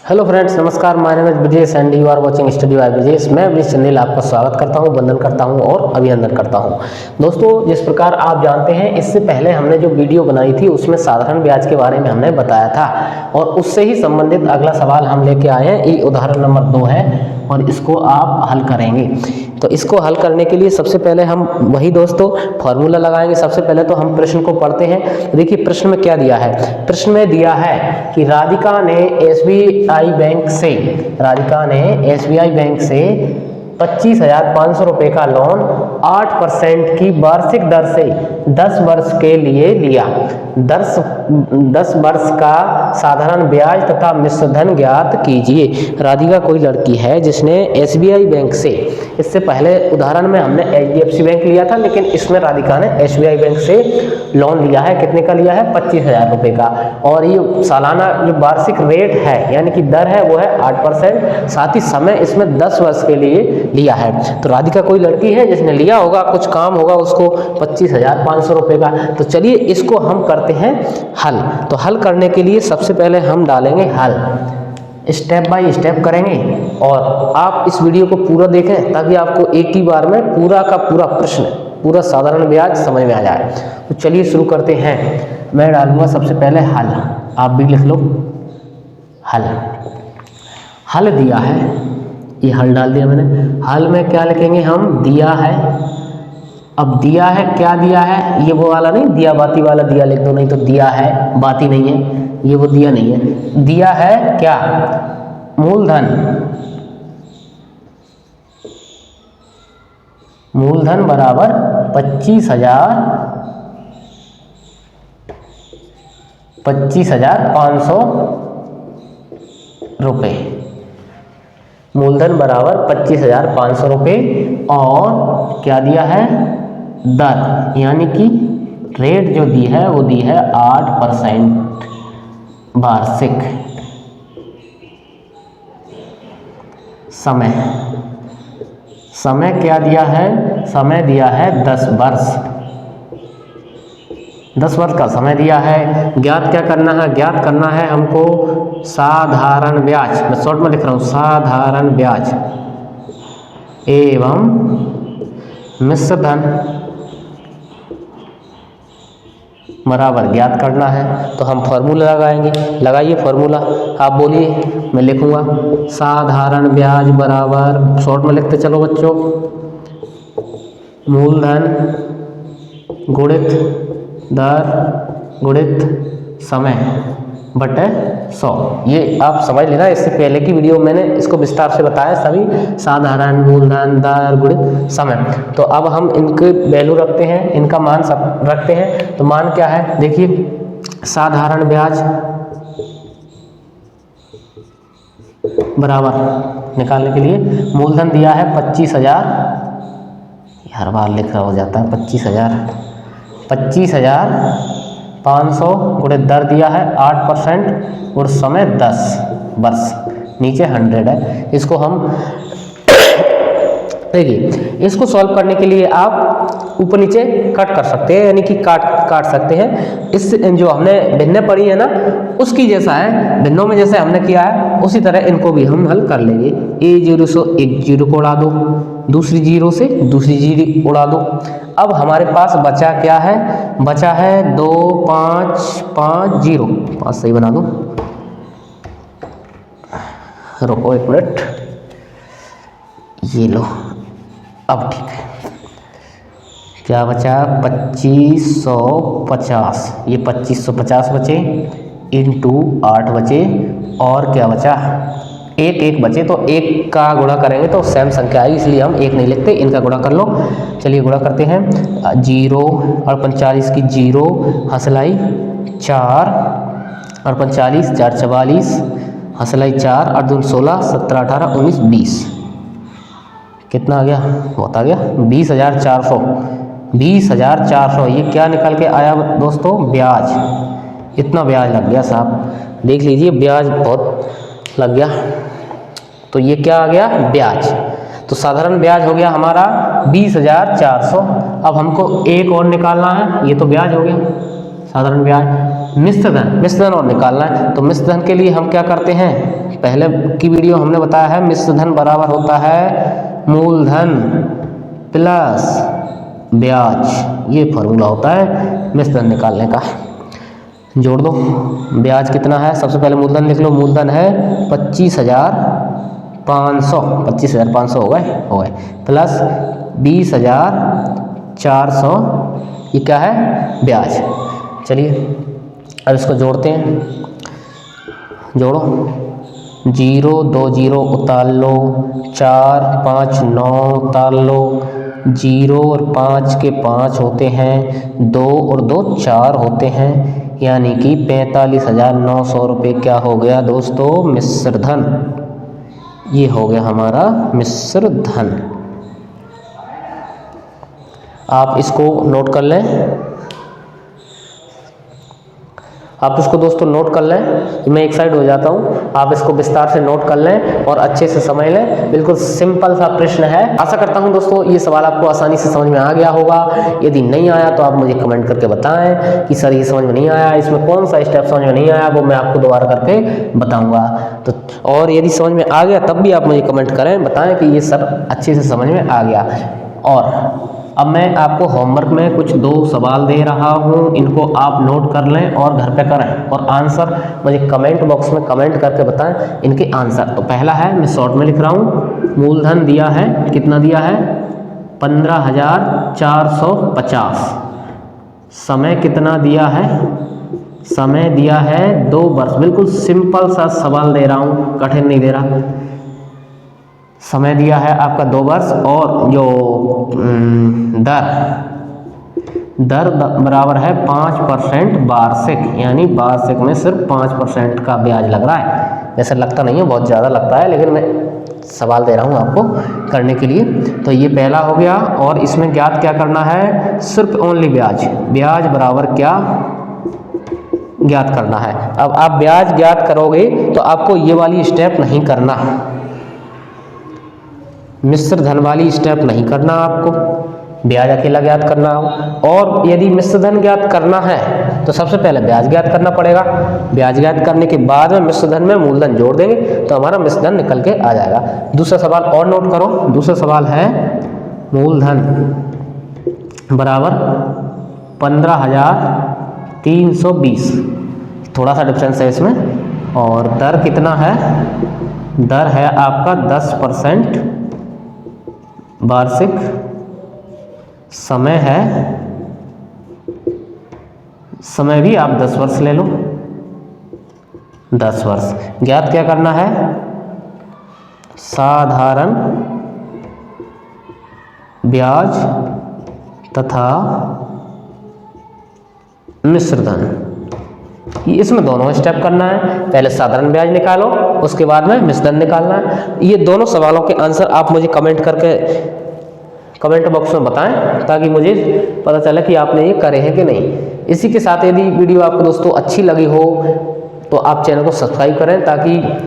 Hello friends, नमस्कार। My name is Brijesh and you are watching study by Brijesh. मैं ब्रिजेश चंदेल आपका स्वागत करता हूं, वंदन करता हूं और अभिनंदन करता हूं। दोस्तों, जिस प्रकार आप जानते हैं, इससे पहले हमने जो वीडियो बनाई थी उसमें साधारण ब्याज के बारे में हमने बताया था और उससे ही संबंधित अगला सवाल हम लेके आए हैं। ये उदाहरण नंबर 2 है और इसको आप हल करेंगे। तो इसको हल करने के लिए सबसे पहले हम वही दोस्तों फॉर्मूला लगाएंगे। सबसे पहले तो हम प्रश्न को पढ़ते हैं। देखिए प्रश्न में क्या दिया है। प्रश्न में दिया है कि राधिका ने एसबीआई बैंक से 25,500 रुपए का लोन 8% की वार्षिक दर से 10 वर्ष के लिए लिया। 10 वर्ष का साधारण ब्याज तथा मिश्र धन ज्ञात कीजिए। राधिका कोई लड़की है जिसने एसबीआई बैंक से, इससे पहले उदाहरण में हमने एचडीएफसी बैंक लिया था, लेकिन इसमें राधिका ने एसबीआई बैंक से लोन लिया है। कितने का लिया है? 25,000 रुपए का। और ये सालाना जो वार्षिक रेट है यानी कि दर है वो है 8%। साथ ही समय इसमें 10 वर्ष के लिए लिया है। तो राधिका कोई लड़की है जिसने लिया होगा, कुछ काम होगा उसको 25,500 रुपए का। तो चलिए इसको हम करते हैं हल। तो हल करने के लिए सबसे पहले हम डालेंगे हल, स्टेप बाय स्टेप करेंगे और आप इस वीडियो को पूरा देखें ताकि आपको एक ही बार में पूरा का पूरा प्रश्न, पूरा साधारण ब्याज समझ में आ जाए। तो चलिए शुरू करते हैं। मैं डालूंगा सबसे पहले हल, आप भी लिख लो हल। हल दिया है, ये हल डाल दिया मैंने। हल में क्या लिखेंगे हम? दिया है। अब दिया है, क्या दिया है? ये वो वाला नहीं, दिया बाती वाला दिया लिख दो, नहीं तो दिया है बाती नहीं है, ये वो दिया नहीं है। दिया है क्या? मूलधन। मूलधन बराबर 25,500 रुपए। मूलधन बराबर 25,500 रुपए। और क्या दिया है? दर, यानी कि रेट जो दी है वो दी है 8% वार्षिक। समय, समय क्या दिया है? समय दिया है 10 वर्ष। 10 वर्ष का समय दिया है। ज्ञात क्या करना है? ज्ञात करना है हमको साधारण ब्याज। मैं शॉर्ट में लिख रहा हूं, साधारण ब्याज एवं मिश्र धन बराबर ज्ञात करना है। तो हम फॉर्मूला लगाएंगे। लगाइए फॉर्मूला, आप बोलिए, मैं लिखूंगा। साधारण ब्याज बराबर, शॉर्ट में लिखते चलो बच्चों, मूलधन गुणित दर गुणित समय बटे 100। ये आप समझ लेना, इससे पहले की वीडियो मैंने इसको विस्तार से बताया सभी, साधारण, मूलधन, दर गुणित समय। तो अब हम इनके वैल्यू रखते हैं, इनका मान सब रखते हैं। तो मान क्या है? देखिए साधारण ब्याज बराबर निकालने के लिए मूलधन दिया है 25,000, हर बार लिख रहा हो जाता है 25,500 गुणित दर दिया है 8% और समय 10 वर्ष, नीचे 100 है। इसको हम देखिए, इसको सॉल्व करने के लिए आप ऊपर नीचे कट कर सकते हैं, यानी कि काट सकते हैं। इस जो हमने भिन्न पढ़ी है ना उसकी जैसा है, भिन्नों में जैसे हमने किया है उसी तरह इनको भी हम हल कर लेंगे। A0 से एक जीरो को उड़ा दो, दूसरी जीरो से दूसरी जीरो उड़ा दो। अब हमारे पास बचा क्या है? बचा है 2 5 5 0 5 सही बना दो, रुको एक मिनट, ये लो, अब ठीक है। क्या बचा? 2550। ये 2550 बचे इंटू 8 बचे और क्या बचा? एक बचे। तो एक का गुणा करेंगे तो सेम संख्या आई, इसलिए हम एक नहीं लिखते, इनका गुणा कर लो। चलिए गुणा करते हैं। 0 और 45 की 0 हसलाई 4 और 45 4 44 हसलाई 4 और 2 16 17 18 19 20। कितना आ गया? बहुत आ गया, 20,400। 20,400 ये क्या निकल के आया दोस्तों? ब्याज। इतना ब्याज लग गया साहब, देख लीजिए ब्याज बहुत लग गया। तो ये क्या आ गया? ब्याज। तो साधारण ब्याज हो गया हमारा 20,400। अब हमको एक और निकालना है, ये तो ब्याज हो गया साधारण ब्याज। मिश्र धन और निकालना है। तो मिश्र धन के लिए हम क्या करते हैं, पहले की वीडियो हमने बताया है मिश्र धन बराबर होता है मूलधन प्लस ब्याज, ये फॉर्मूला होता है मिश्र धन निकालने का। जोड़ दो, ब्याज कितना है, सबसे पहले मूलधन लिख लो, मूलधन है 25,500, 25,500 हो गए प्लस 20,400, ये क्या है, ब्याज। चलिए अब इसको जोड़ते हैं, जोड़ो, 0 2 0 उतार लो, 4 5 9 उतार लो, 0 और 5 के 5 होते हैं, 2 और 2 4 होते हैं, यानी कि 45,900 रुपये क्या हो गया दोस्तों, मिश्र धन। ये हो गया हमारा मिश्र धन। आप इसको नोट कर लें, आप इसको दोस्तों नोट कर लें, मैं एक साइड हो जाता हूँ, आप इसको विस्तार से नोट कर लें और अच्छे से समझ लें। बिल्कुल सिंपल सा प्रश्न है। आशा करता हूँ दोस्तों ये सवाल आपको आसानी से समझ में आ गया होगा। यदि नहीं आया तो आप मुझे कमेंट करके बताएं कि सर ये समझ में नहीं आया, इसमें कौन सा स्टेप समझ में नहीं आया, वो मैं आपको दोबारा करके बताऊँगा। तो और यदि समझ में आ गया तब भी आप मुझे कमेंट करें, बताएँ कि ये सर अच्छे से समझ में आ गया। और अब मैं आपको होमवर्क में कुछ 2 सवाल दे रहा हूँ, इनको आप नोट कर लें और घर पे करें और आंसर मुझे कमेंट बॉक्स में कमेंट करके बताएं इनके आंसर। तो पहला है, मैं शॉर्ट में लिख रहा हूँ, मूलधन दिया है, कितना दिया है, 15,450। समय कितना दिया है, समय दिया है 2 वर्ष। बिल्कुल सिंपल सा सवाल दे रहा हूँ, कठिन नहीं दे रहा। समय दिया है आपका 2 वर्ष और जो दर बराबर है 5% वार्षिक, यानी वार्षिक में सिर्फ 5% का ब्याज लग रहा है। वैसे लगता नहीं है, बहुत ज़्यादा लगता है, लेकिन मैं सवाल दे रहा हूँ आपको करने के लिए। तो ये पहला हो गया। और इसमें ज्ञात क्या करना है, सिर्फ ओनली ब्याज, ब्याज बराबर क्या ज्ञात करना है। अब आप ब्याज ज्ञात करोगे तो आपको ये वाली स्टेप नहीं करना, मिश्र धन वाली स्टेप नहीं करना, आपको ब्याज अकेला ज्ञात करना हो। और यदि मिश्र धन ज्ञात करना है तो सबसे पहले ब्याज ज्ञात करना पड़ेगा। ब्याज ज्ञात करने के बाद में मिश्र धन में मूलधन जोड़ देंगे तो हमारा मिश्र धन निकल के आ जाएगा। दूसरा सवाल और नोट करो, दूसरा सवाल है मूलधन बराबर 15,320, थोड़ा सा डिफरेंस है इसमें। और दर कितना है, दर है आपका 10% वार्षिक। समय है, समय भी आप 10 वर्ष ले लो, 10 वर्ष। ज्ञात क्या करना है, साधारण ब्याज तथा मिश्र धन। इसमें दोनों स्टेप करना है, पहले साधारण ब्याज निकालो, उसके बाद में मिश्र धन निकालना है। ये दोनों सवालों के आंसर आप मुझे कमेंट करके कमेंट बॉक्स में बताएं, ताकि मुझे पता चले कि आपने ये करे हैं कि नहीं। इसी के साथ यदि वीडियो आपको दोस्तों अच्छी लगी हो तो आप चैनल को सब्सक्राइब करें, ताकि